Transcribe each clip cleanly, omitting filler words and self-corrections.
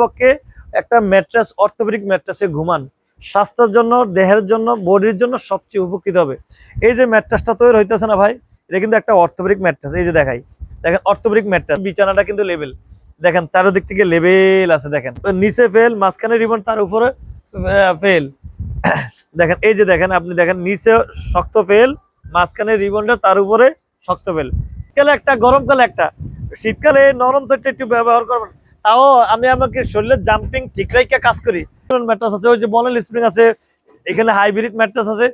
পক্ষে একটা mattress orthopaedic ম্যাট্রেসে ঘুমান, স্বাস্থ্যের জন্য, দেহের জন্য, বডির জন্য সবচেয়ে উপকৃত হবে। এই যে ম্যাট্রেসটা তৈরি হইতেছে না ভাই, এটা কিন্তু একটা অর্থোপেডিক ম্যাট্রেস। এই যে দেখেন অর্থোপেডিক ম্যাট্রেস, বিছানাটা কিন্তু লেভেল, দেখেন চারদিক থেকে লেভেল আছে, দেখেন নিচে ফেল, মাঝখানে রিবন, তার উপরে ফেল। দেখেন এই যে দেখেন, আপনি দেখেন নিচে শক্ত ফেল, মাঝখানে রিবনটা, তার উপরে শক্ত ফেল। শীতকালে একটা, গরমকালে একটা। শীতকালে নরম সেটটা একটু ব্যবহার করবেন। তাও আমি আমাকে শরীরের জাম্পিং ঠিক রাইখা কাজ করি। ম্যাট্রেস আছে, ওই যে বনেল স্প্রিং আছে, এখানে হাইব্রিড ম্যাট্রেস আছে,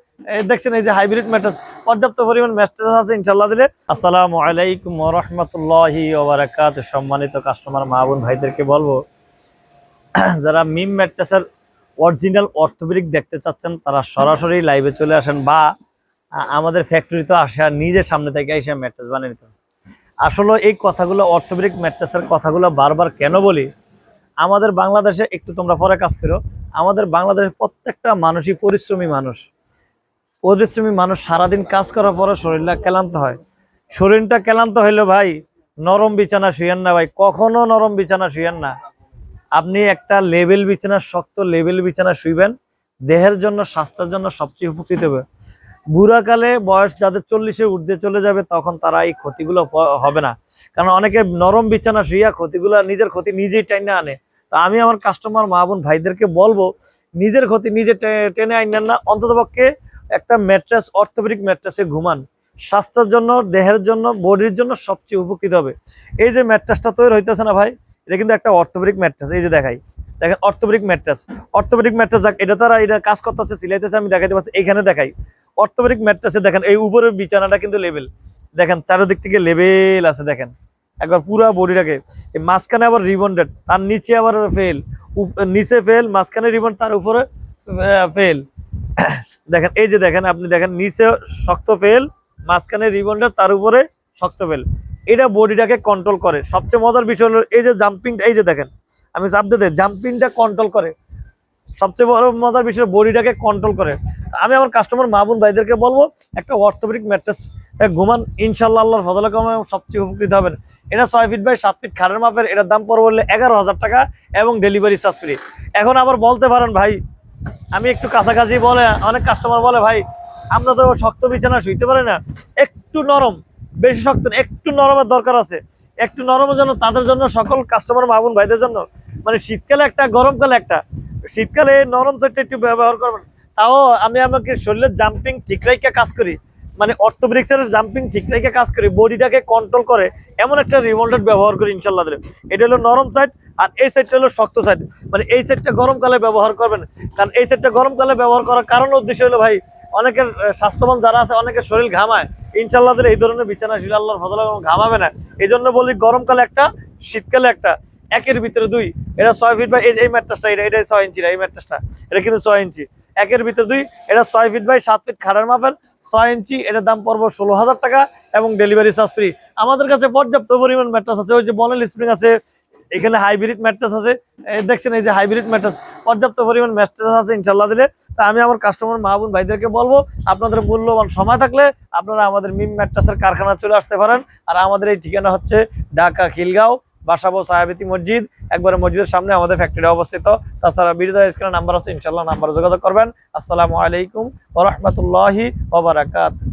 দেখছেন এই যে হাইব্রিড ম্যাট্রেস, পর্যাপ্ত পরিমাণ ম্যাট্রেস আছে ইনশাআল্লাহ দিলে। আসসালামু আলাইকুম ওয়া রাহমাতুল্লাহি ওয়া বারাকাতুহু। সম্মানিত কাস্টমার মা বোন ভাইদেরকে বলবো, যারা মিম ম্যাট্রেসের অরিজিনাল অর্থোপেডিক দেখতে চাচ্ছেন তারা সরাসরি লাইভে চলে আসেন, বা আমাদের ফ্যাক্টরিতে আসা, নিজের সামনে থেকে এসে ম্যাট্রেস বানিয়ে নিতে। আসলে এই কথাগুলো, অর্থোপেডিক ম্যাট্রেসের কথাগুলো বারবার কেন বলি, আমাদের বাংলাদেশে একটু তোমরা পরে কাজ করো, আমাদের বাংলাদেশে প্রত্যেকটা মানুষই পরিশ্রমী মানুষ সারাদিন কাজ করার পরে শরীরটা ক্লান্ত হয়। শরীরটা ক্লান্ত হইলে ভাই নরম বিছানা শুয়েন না ভাই, কখনো নরম বিছানা শুয়েন না। আপনি একটা লেভেল বিছানা, শক্ত লেভেল বিছানা শুইবেন, দেহের জন্য, স্বাস্থ্যের জন্য সবচেয়ে উপকৃত হবে। বুড়াকালে বয়স যাদের 40-এর ঊর্ধ্বে চলে যাবে, তখন তারা এই ক্ষতিগুলো হবে না। কারণ অনেকে নরম বিছানা শুইয়া ক্ষতিগুলো, নিজের ক্ষতি নিজেই টেনে আনে। তা আমি আমার কাস্টমার মা বোন ভাইদেরকে বলবো, নিজের ক্ষতি নিজে টেনে আনেন না, অন্ততপক্ষে একটা ম্যাট্রেস, অর্থোপেডিক ম্যাট্রেসে ঘুমান, স্বাস্থ্যের জন্য, দেহের জন্য, বডির জন্য সবচেয়ে উপকৃত হবে। এই যে ম্যাট্রেসটা তৈরি হইতেছে না ভাই, এটা কিন্তু একটা অর্থোপেডিক ম্যাট্রেস। এই যে দেখেন অর্থোপেডিক ম্যাট্রেস, এটা তারা এটা কাজ করতেছে, সিলাইতেছে, আমি দেখাইতে পারছি। এইখানে দেখাই অর্থোপেডিক ম্যাট্রেসে দেখেন এই উপরের বিছানাটা কিন্তু লেভেল, দেখেন চারদিক থেকে লেভেল আছে, দেখেন একবার পুরা বডিটাকে। এই মাঝখানে আবার রিবন্ডেড, তার নিচে আবার ফেল, নিচে ফেল, মাঝখানে রিবন, তার উপরে ফেল। দেখেন এই যে দেখেন, আপনি দেখেন নিচে শক্ত ফেল, মাঝখানে রিবন্ডেড, তার উপরে শক্ত ফেল। এটা বডিটাকে কন্ট্রোল করে। সবচেয়ে মজার বিষয় হলো এই যে জাম্পিং, এই যে দেখেন আমি চাপ দিতে, জাম্পিংটা কন্ট্রোল করে। সবচেয়ে বড় মজার বিষয়, বডিটাকে কন্ট্রোল করে। আমি আমার কাস্টমার মা বোন ভাইদেরকে বলবো, একটা অর্থোপেডিক ম্যাট্রেস ঘুমান, ইনশাল্লাহ আল্লাহর ফজলে সবচেয়ে উপকৃত হবেন। এটা 6 ফিট বাই 7 ফিট খাড়ের মাপের, এটার দাম পড়বে 11,000 টাকা এবং ডেলিভারি চার্জ ফ্রি। এখন আবার বলতে পারেন ভাই আমি একটু কাছাকাছি, বলে অনেক কাস্টমার বলে ভাই আমরা তো শক্ত বিছানা শুইতে পারি না, একটু নরম, বেশি শক্ত না, একটু নরমের দরকার আছে। একটু নরমের জন্য, তাদের জন্য, সকল কাস্টমার মা বোন ভাইদের জন্য, মানে শীতকালে একটা, গরমকালে একটা। শীতকালে নরম সেটটা একটু ব্যবহার করবেন। তাও আমি আমাকে শরীরের জাম্পিং ঠিক রাইখা কাজ করি, মানে অর্থোপেডিক্সের জাম্পিং ঠিক রাইখা কাজ করি, বডিটাকে কন্ট্রোল করে এমন একটা রিমোল্ডেড ব্যবহার করি ইনশাল্লাহ দিলে। এটা হলো নরম সাইড, আর এই সাইডটা হলো শক্ত সাইড। মানে এই সাইডটা গরমকালে ব্যবহার করবেন, কারণ এই সাইডটা গরমকালে ব্যবহার করার কারণ, উদ্দেশ্য হলো ভাই অনেকের স্বাস্থ্যবান যারা আছে, অনেকের শরীর ঘামায়, ইনশাল্লাহ দিলে এই ধরনের বিছানা শুলে আল্লাহর ফজলে ঘামাবে না। এই জন্য বলি গরমকালে একটা, শীতকালে একটা, একের ভিতরে দুই। এটা 6 ফিট বাই, এই ম্যাট্রেসটা, এটা 6 ইঞ্চি, এই ম্যাট্রেসটা এটা কিন্তু 6 ইঞ্চি, একের ভিতরে দুই। এটা 6 ফিট বাই 7 ফিট খাড়ার মাপের, 6 ইঞ্চি। এটার দাম পড়বো 16,000 টাকা এবং ডেলিভারি চার্জ ফ্রি। আমাদের কাছে পর্যাপ্ত পরিমাণ ম্যাট্রেস আছে, ওই যে বনেল স্প্রিং আছে, এখানে হাইব্রিড ম্যাট্রেস আছে, দেখছেন এই যে হাইব্রিড ম্যাট্রেস, পর্যাপ্ত পরিমাণ ম্যাট্রেস আছে ইনশাল্লাহ দিলে। তা আমি আমার কাস্টমার মা বোন ভাইদেরকে বলবো, আপনাদের মূল্যবান সময় থাকলে আপনারা আমাদের মিম ম্যাট্রেসের কারখানা চলে আসতে পারেন। আর আমাদের এই ঠিকানা হচ্ছে ঢাকা খিলগাঁও, বাসাবো সাহাবেতি মসজিদ, একবারে মসজিদের সামনে আমাদের ফ্যাক্টরি অবস্থিত। তাছাড়া ভিডিও স্ক্রিনে নাম্বার আছে, ইনশাল্লাহ নাম্বারে যোগাযোগ করবেন। আসসালামু আলাইকুম ওয়া রাহমাতুল্লাহি ওয়া বারাকাতুহু।